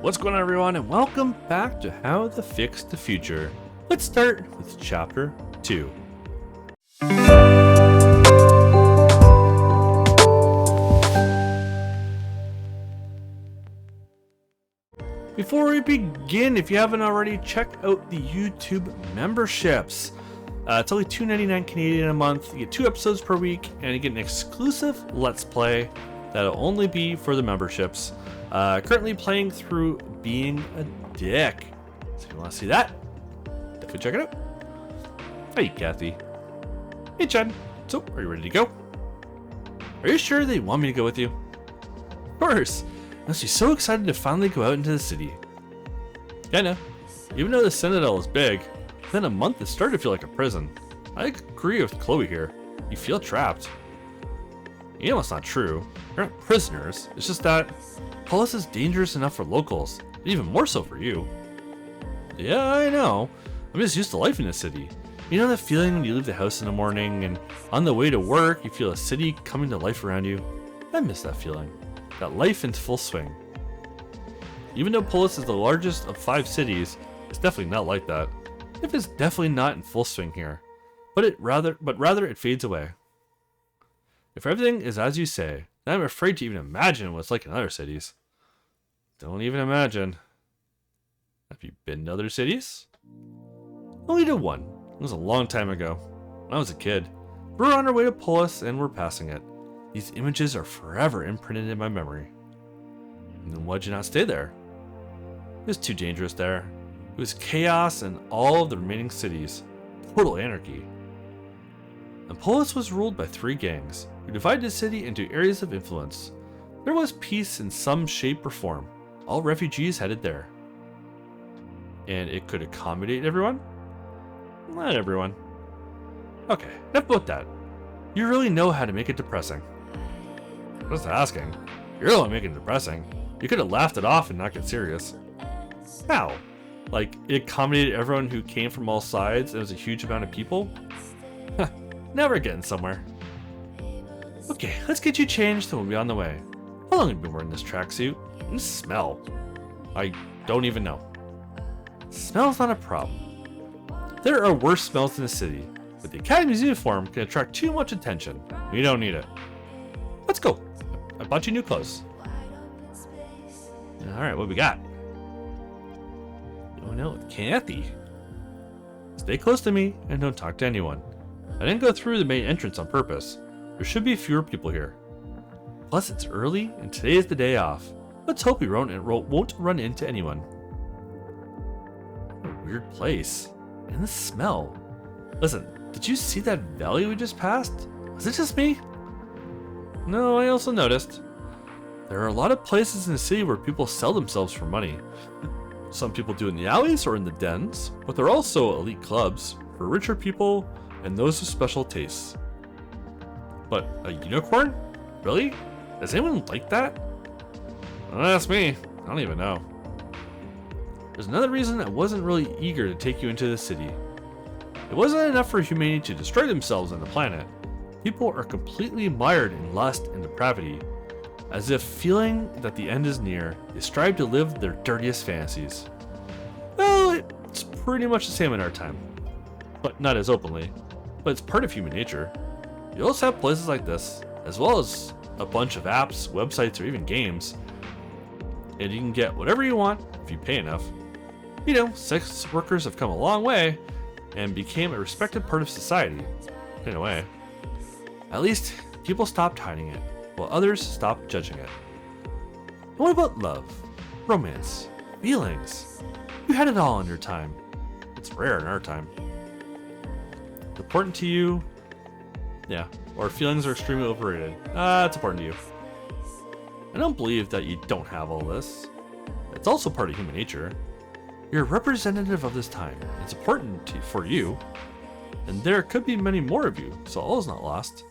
What's going on, everyone, and welcome back to How to Fix the Future. Let's start with Chapter 2. Before we begin, if you haven't already, check out the YouTube memberships. It's only $2.99 Canadian a month. You get 2 episodes per week, and you get an exclusive Let's Play that'll only be for the memberships. Currently playing through Being a Dick. So if you want to see that, definitely check it out. Hey, Kathy. Hey, Chad. So, are you ready to go? Are you sure they want me to go with you? Of course. I must be so excited to finally go out into the city. Yeah, I know. Even though the Citadel is big, within a month it started to feel like a prison. I agree with Chloe here. You feel trapped. You know it's not true. You're not prisoners. It's just that Polis is dangerous enough for locals, and even more so for you. Yeah, I know. I'm just used to life in the city. You know that feeling when you leave the house in the morning and on the way to work you feel a city coming to life around you? I miss that feeling. That life in full swing. Even though Polis is the largest of 5 cities, it's definitely not like that. Life is definitely not in full swing here, but rather it fades away. If everything is as you say, then I'm afraid to even imagine what it's like in other cities. Don't even imagine. Have you been to other cities? Only to one. It was a long time ago. When I was a kid. We were on our way to Polis and we're passing it. These images are forever imprinted in my memory. And then why'd you not stay there? It was too dangerous there. It was chaos in all of the remaining cities. Total anarchy. And Polis was ruled by 3 gangs, who divided the city into areas of influence. There was peace in some shape or form. All refugees headed there. And it could accommodate everyone? Not everyone. Okay, enough about that. You really know how to make it depressing. Just asking. You're the one making it depressing. You could have laughed it off and not get serious. How? Like, it accommodated everyone who came from all sides and it was a huge amount of people? Never getting somewhere. Okay, let's get you changed and we'll be on the way. How long have you been wearing this tracksuit? This smell. I don't even know. Smell's not a problem. There are worse smells in the city, but the Academy's uniform can attract too much attention. We don't need it. Let's go. I bought you new clothes. Alright, what we got? Oh no, Kathy. Stay close to me and don't talk to anyone. I didn't go through the main entrance on purpose. There should be fewer people here. Plus, it's early and today is the day off. Let's hope we won't run into anyone. What a weird place. And the smell. Listen, did you see that valley we just passed? Was it just me? No, I also noticed. There are a lot of places in the city where people sell themselves for money. Some people do in the alleys or in the dens, but there are also elite clubs for richer people and those with special tastes. But a unicorn? Really? Does anyone like that? Don't ask me. I don't even know. There's another reason I wasn't really eager to take you into the city. It wasn't enough for humanity to destroy themselves on the planet. People are completely mired in lust and depravity. As if feeling that the end is near, they strive to live their dirtiest fantasies. Well, it's pretty much the same in our time. But not as openly. But it's part of human nature. You also have places like this, as well as a bunch of apps, websites, or even games. And you can get whatever you want if you pay enough. You know, sex workers have come a long way and became a respected part of society. In a way. At least, people stopped hiding it, while others stopped judging it. And what about love, romance, feelings? You had it all in your time. It's rare in our time. Important to you? Yeah, or feelings are extremely overrated. It's important to you. I don't believe that you don't have all this. It's also part of human nature. You're a representative of this time. It's important for you. And there could be many more of you, so all is not lost.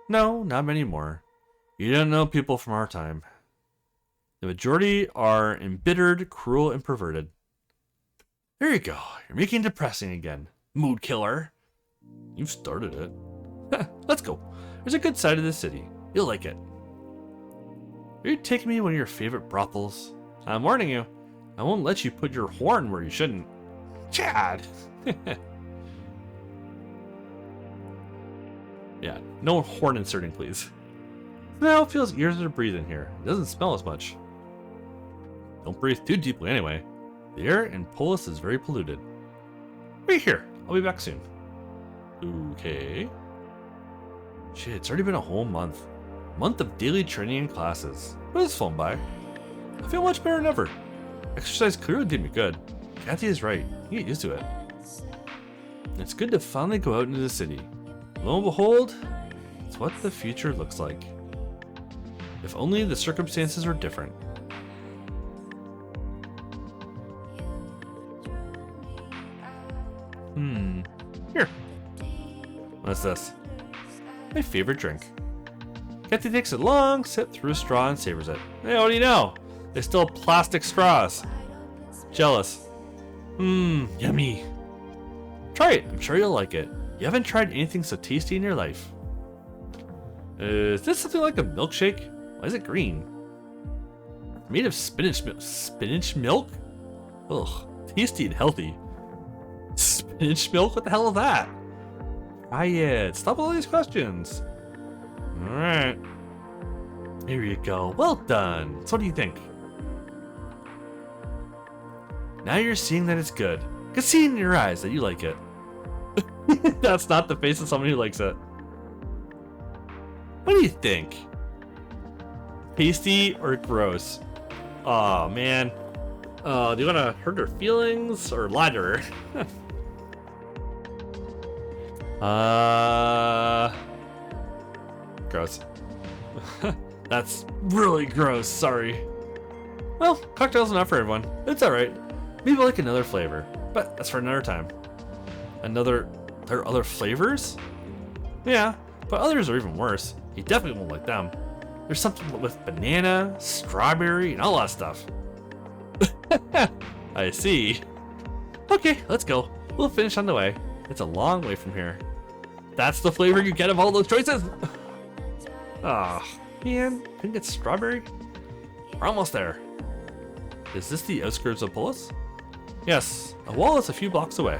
No, not many more. You don't know people from our time. The majority are embittered, cruel, and perverted. There you go. You're making it depressing again. Mood killer. You've started it. Let's go. There's a good side of the city. You'll like it. Are you taking me to one of your favorite brothels? I'm warning you. I won't let you put your horn where you shouldn't. Chad! Yeah, no horn inserting, please. Now it feels easier to breathe in here. It doesn't smell as much. Don't breathe too deeply anyway. The air in Polis is very polluted. Wait here. I'll be back soon. Okay. Shit, it's already been a whole month. Month of daily training and classes. But it's flown by. I feel much better than ever. Exercise clearly did me good. Kathy is right. You get used to it. It's good to finally go out into the city. Lo and behold, it's what the future looks like. If only the circumstances were different. Here. What's this? My favorite drink. Kathy takes a long sip through a straw and savors it. Hey, what do you know? They still have plastic straws. Jealous. Yummy. Try it. I'm sure you'll like it. You haven't tried anything so tasty in your life. Is this something like a milkshake? Why is it green? Made of spinach milk. Spinach milk? Ugh. Tasty and healthy. Spinach milk? What the hell is that? Try it. Stop all these questions. Alright. Here you go. Well done. So what do you think? Now you're seeing that it's good. I can see in your eyes that you like it. That's not the face of someone who likes it. What do you think? Tasty or gross? Oh man. Do you want to hurt her feelings or lie to her? Gross. That's really gross, sorry. Well, cocktails are not for everyone. It's alright. Maybe like another flavor, but that's for another time. There are other flavors? Yeah, but others are even worse. You definitely won't like them. There's something with banana, strawberry, and all that stuff. I see. Okay, let's go. We'll finish on the way. It's a long way from here. That's the flavor you get of all those choices? Ah, man, couldn't get strawberry? We're almost there. Is this the outskirts of Polis? Yes, a wall is a few blocks away.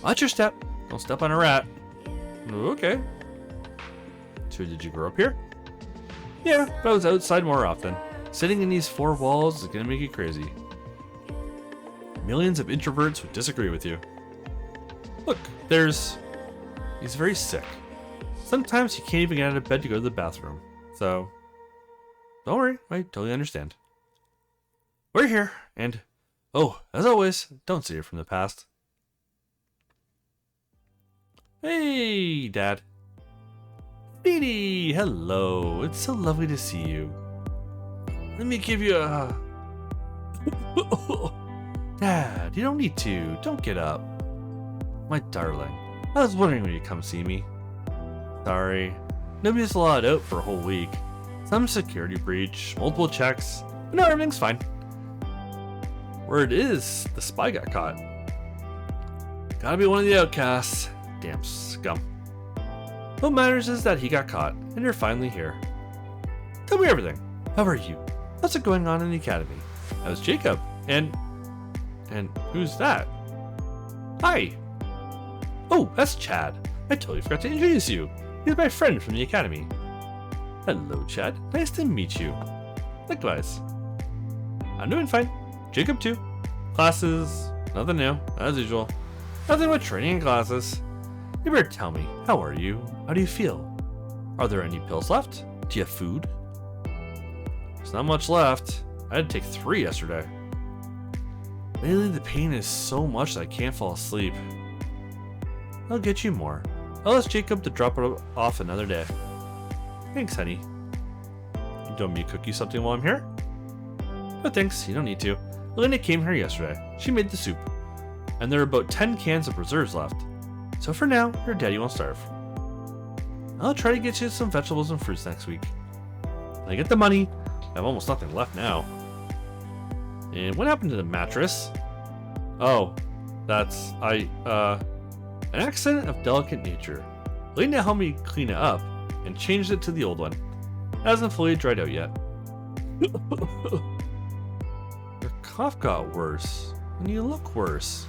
Watch your step. Don't step on a rat. Okay. So did you grow up here? Yeah, but I was outside more often. Sitting in these four walls is gonna make you crazy. Millions of introverts would disagree with you. Look, he's very sick. Sometimes he can't even get out of bed to go to the bathroom. So, don't worry, I totally understand. We're here, and, oh, as always, don't see it from the past. Hey, Dad. Dee, hello. It's so lovely to see you. Let me give you a... Dad, you don't need to. Don't get up. My darling, I was wondering when you'd come see me. Sorry. Nobody's allowed out for a whole week. Some security breach, multiple checks, but no, everything's fine. Word is, the spy got caught. Gotta be one of the outcasts. Damn scum. What matters is that he got caught, and you're finally here. Tell me everything. How are you? What's going on in the academy? How's Jacob? And who's that? Hi. Oh, that's Chad. I totally forgot to introduce you. He's my friend from the academy. Hello, Chad. Nice to meet you. Likewise. I'm doing fine. Jacob too. Classes, nothing new, as usual. Nothing but training and classes. You better tell me, how are you? How do you feel? Are there any pills left? Do you have food? There's not much left. I had to take 3 yesterday. Lately the pain is so much that I can't fall asleep. I'll get you more. I'll ask Jacob to drop it off another day. Thanks, honey. You don't want me to cook you something while I'm here? No thanks, you don't need to. Elena came here yesterday. She made the soup. And there are about 10 cans of preserves left. So for now, your daddy won't starve. I'll try to get you some vegetables and fruits next week. When I get the money, I have almost nothing left now. And what happened to the mattress? Oh, that's, an accident of delicate nature. Elena helped me clean it up and changed it to the old one. It hasn't fully dried out yet. cough got worse, and you look worse.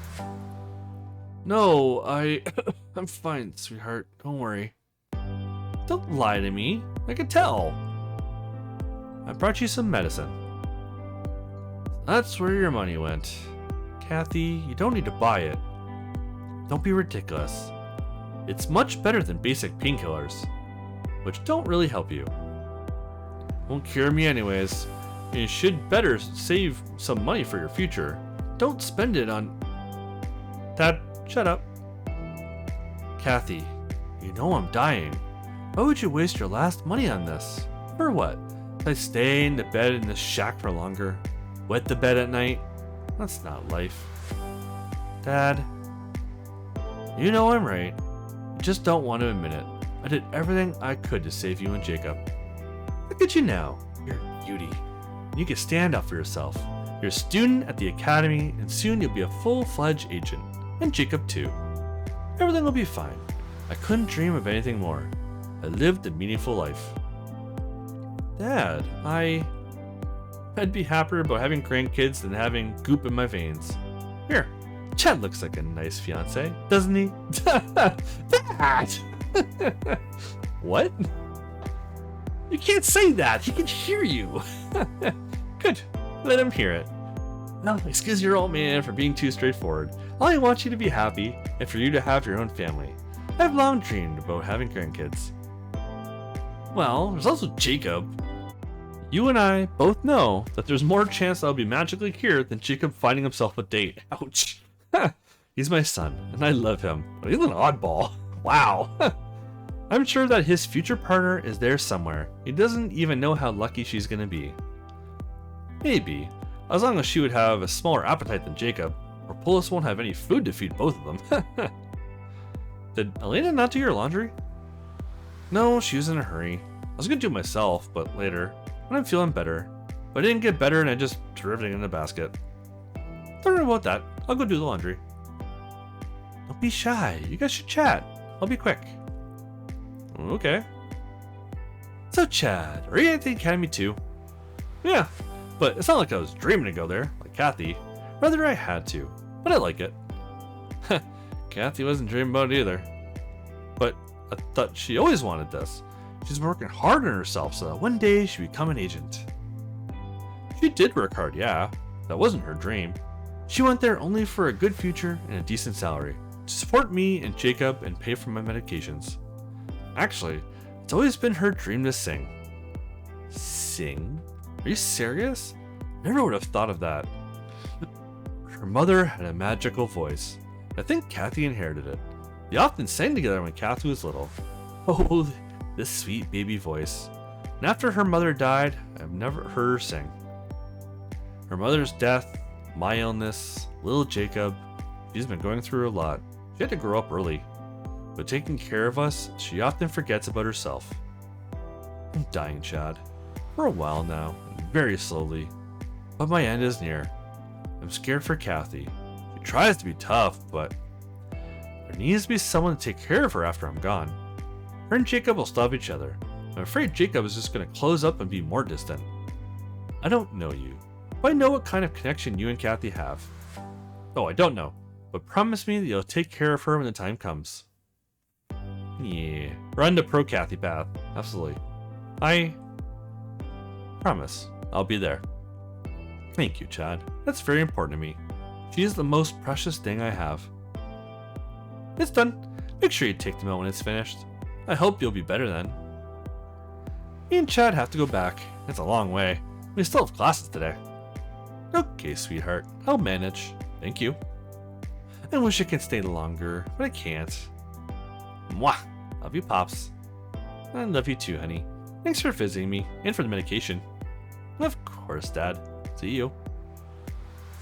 No, I'm fine, sweetheart. Don't worry. Don't lie to me. I can tell. I brought you some medicine. That's where your money went. Kathy, you don't need to buy it. Don't be ridiculous. It's much better than basic painkillers, which don't really help you. Won't cure me anyways. You should better save some money for your future. Don't spend it on... Dad, shut up. Kathy, you know I'm dying. Why would you waste your last money on this? For what? I stay in the bed in this shack for longer? Wet the bed at night? That's not life. Dad, you know I'm right. You just don't want to admit it. I did everything I could to save you and Jacob. Look at you now. You're a beauty. You can stand up for yourself. You're a student at the academy, and soon you'll be a full-fledged agent. And Jacob too. Everything will be fine. I couldn't dream of anything more. I lived a meaningful life. Dad, I'd be happier about having grandkids than having goop in my veins. Here, Chad looks like a nice fiance, doesn't he? Dad! What? You can't say that. He can hear you. Good. Let him hear it. Well, excuse your old man for being too straightforward. I want you to be happy and for you to have your own family. I've long dreamed about having grandkids. Well, there's also Jacob. You and I both know that there's more chance I'll be magically cured than Jacob finding himself a date. Ouch. He's my son, and I love him, but he's an oddball. Wow. I'm sure that his future partner is there somewhere. He doesn't even know how lucky she's gonna be. Maybe, as long as she would have a smaller appetite than Jacob, or Polis won't have any food to feed both of them. Did Elena not do your laundry? No, she was in a hurry. I was gonna do it myself, but later, when I'm feeling better. But I didn't get better and I just threw everything in the basket. Don't worry about that. I'll go do the laundry. Don't be shy. You guys should chat. I'll be quick. Okay. So Chad, are you at the academy too? Yeah, but it's not like I was dreaming to go there, like Kathy. Rather I had to, but I like it. Kathy wasn't dreaming about it either. But I thought she always wanted this. She's been working hard on herself so that one day she'd become an agent. She did work hard, yeah. That wasn't her dream. She went there only for a good future and a decent salary, to support me and Jacob and pay for my medications. Actually, it's always been her dream to sing. Sing? Are you serious? Never would have thought of that. Her mother had a magical voice. I think Kathy inherited it. They often sang together when Kathy was little. Oh, this sweet baby voice. And after her mother died, I've never heard her sing. Her mother's death, my illness, little Jacob, she's been going through a lot. She had to grow up early. But taking care of us, she often forgets about herself. I'm dying, Chad. For a while now, and very slowly. But my end is near. I'm scared for Kathy. She tries to be tough, but there needs to be someone to take care of her after I'm gone. Her and Jacob will stop each other. I'm afraid Jacob is just going to close up and be more distant. I don't know you, but I know what kind of connection you and Kathy have. Oh, I don't know, but promise me that you'll take care of her when the time comes. Yeah, run the pro Kathy path. Absolutely. I promise I'll be there. Thank you, Chad. That's very important to me. She is the most precious thing I have. It's done. Make sure you take them out when it's finished. I hope you'll be better then. Me and Chad have to go back. It's a long way. We still have classes today. Okay, sweetheart. I'll manage. Thank you. I wish I could stay longer, but I can't. Mwah! Love you, Pops. I love you too, honey. Thanks for visiting me and for the medication. Of course, Dad. See you.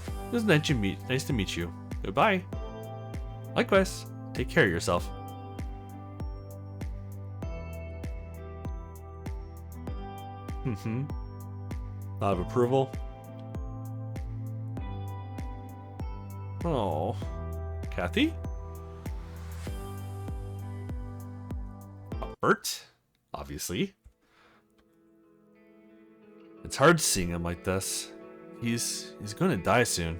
It was nice to meet you. Goodbye. Likewise. Take care of yourself. Lot of approval. Oh. Kathy? Bert? Obviously. It's hard seeing him like this. He's gonna die soon.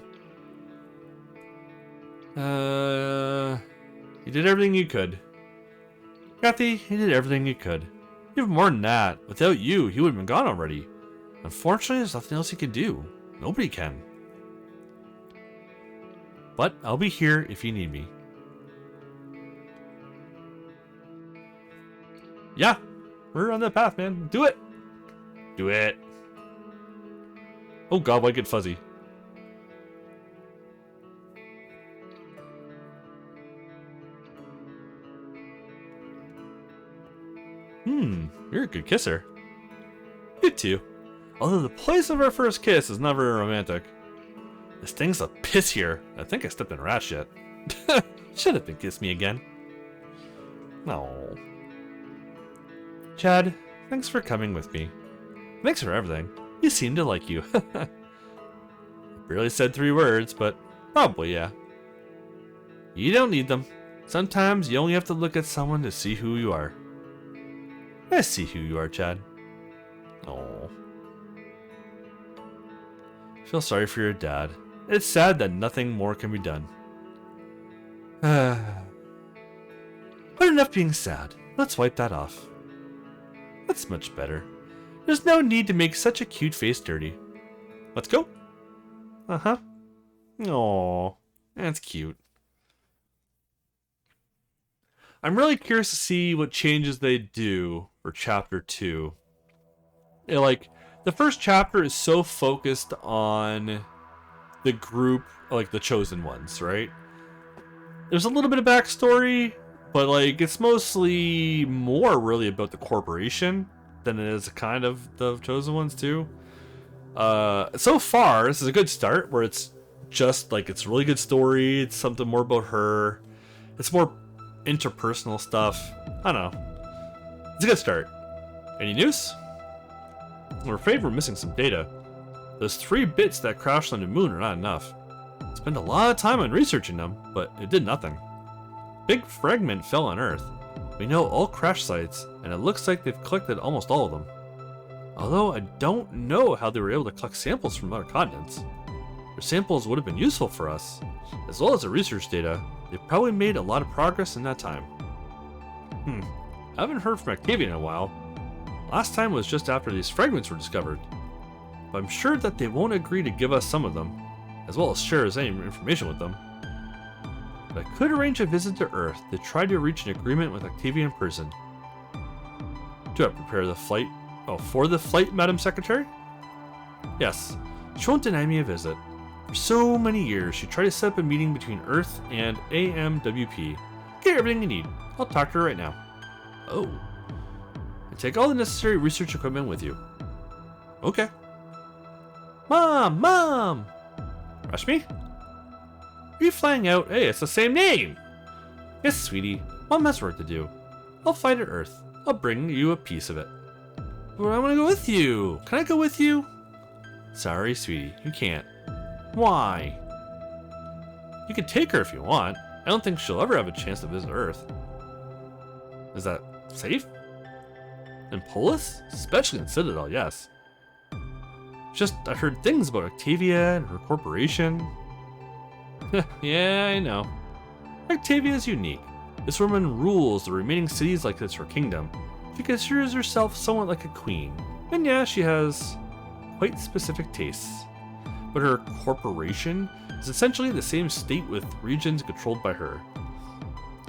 You did everything you could. Kathy, you did everything you could. Even more than that, without you, he would have been gone already. Unfortunately, there's nothing else he can do. Nobody can. But I'll be here if you need me. Yeah, we're on that path, man. Do it. Do it. Oh god, why get fuzzy? You're a good kisser. You too. Although the place of our first kiss is not very romantic. This thing's a piss here. I think I stepped in rat shit. Should have been kiss me again. No. Chad, thanks for coming with me. Thanks for everything. You seem to like you. I barely said 3 words, but probably yeah. You don't need them. Sometimes you only have to look at someone to see who you are. I see who you are, Chad. Oh. Feel sorry for your dad. It's sad that nothing more can be done. But enough being sad. Let's wipe that off. That's much better. There's no need to make such a cute face dirty. Let's go. Uh-huh. Aww. That's cute. I'm really curious to see what changes they do for chapter 2. Like, the first chapter is so focused on the group, like the chosen ones, right? There's a little bit of backstory, but like it's mostly more really about the corporation than it is kind of the chosen ones too. So far, this is a good start where it's just like it's a really good story. It's something more about her. It's more interpersonal stuff. I don't know. It's a good start. Any news? I'm afraid we're missing some data. Those 3 bits that crashed on the moon are not enough. Spent a lot of time on researching them, but it did nothing. Big fragment fell on Earth. We know all crash sites, and it looks like they've collected almost all of them. Although I don't know how they were able to collect samples from other continents. Their samples would have been useful for us. As well as the research data, they've probably made a lot of progress in that time. I haven't heard from Octavia in a while. Last time was just after these fragments were discovered. But I'm sure that they won't agree to give us some of them, as well as share any information with them. But I could arrange a visit to Earth to try to reach an agreement with Octavia in person. Do I prepare the flight? Oh, for the flight, Madam Secretary? Yes, she won't deny me a visit. For so many years, she tried to set up a meeting between Earth and AMWP. Get everything you need. I'll talk to her right now. Oh. And take all the necessary research equipment with you. Okay. Mom! Mom! Rashmi? Are you flying out? Hey, it's the same name! Yes, sweetie. Mom has work to do. I'll fly to Earth. I'll bring you a piece of it. But I want to go with you. Can I go with you? Sorry, sweetie. You can't. Why? You can take her if you want. I don't think she'll ever have a chance to visit Earth. Is that safe? In Polis? Especially in Citadel, yes. Just, I've heard things about Octavia and her corporation. Yeah, I know. Octavia is unique. This woman rules the remaining cities like it's her kingdom. She considers herself somewhat like a queen. And yeah, she has quite specific tastes. But her corporation is essentially the same state with regions controlled by her.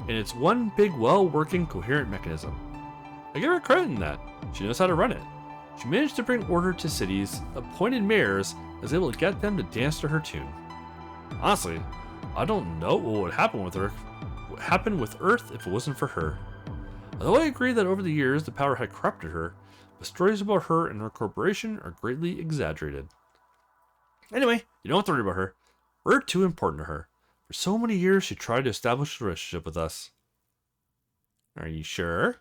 And it's one big, well-working, coherent mechanism. I give her credit in that. She knows how to run it. She managed to bring order to cities, appointed mayors, and was able to get them to dance to her tune. Honestly, I don't know what would happen with Earth if it wasn't for her. Although I agree that over the years the power had corrupted her, the stories about her and her corporation are greatly exaggerated. Anyway, you don't have to worry about her. We're too important to her. For so many years she tried to establish a relationship with us. Are you sure?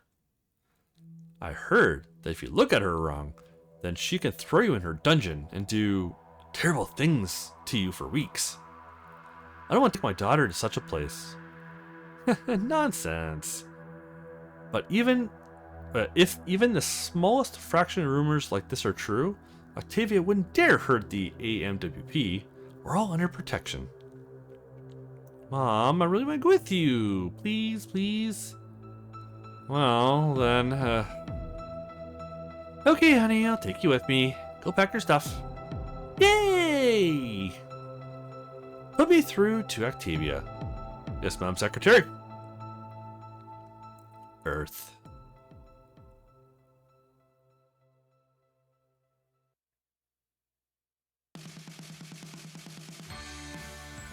I heard that if you look at her wrong, then she can throw you in her dungeon and do terrible things to you for weeks. I don't want to take my daughter to such a place. Nonsense. But if even the smallest fraction of rumors like this are true, Octavia wouldn't dare hurt the AMWP. We're all under protection. Mom, I really want to go with you. Please, please. Well, then, okay, honey, I'll take you with me. Go pack your stuff. Yay! Put me through to Octavia. Yes, Madam Secretary. Earth.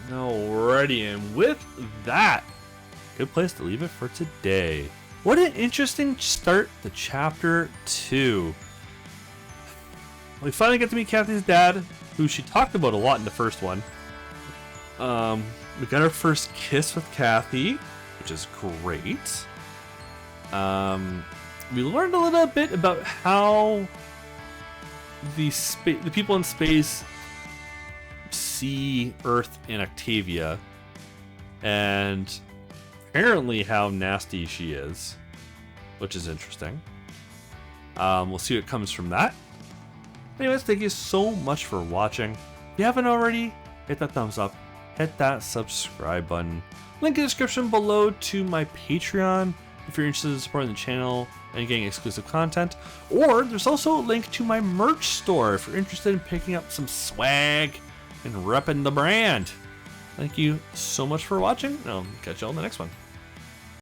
Alrighty, and with that, good place to leave it for today. What an interesting start to chapter 2. We finally get to meet Kathy's dad, who she talked about a lot in the first one. We got our first kiss with Kathy, which is great. We learned a little bit about how the people in space see Earth and Octavia, and apparently how nasty she is, which is interesting. We'll see what comes from that. Anyways, thank you so much for watching. If you haven't already, hit that thumbs up, hit that subscribe button. Link in the description below to my Patreon if you're interested in supporting the channel and getting exclusive content. Or there's also a link to my merch store if you're interested in picking up some swag and repping the brand. Thank you so much for watching, and I'll catch you all in the next one.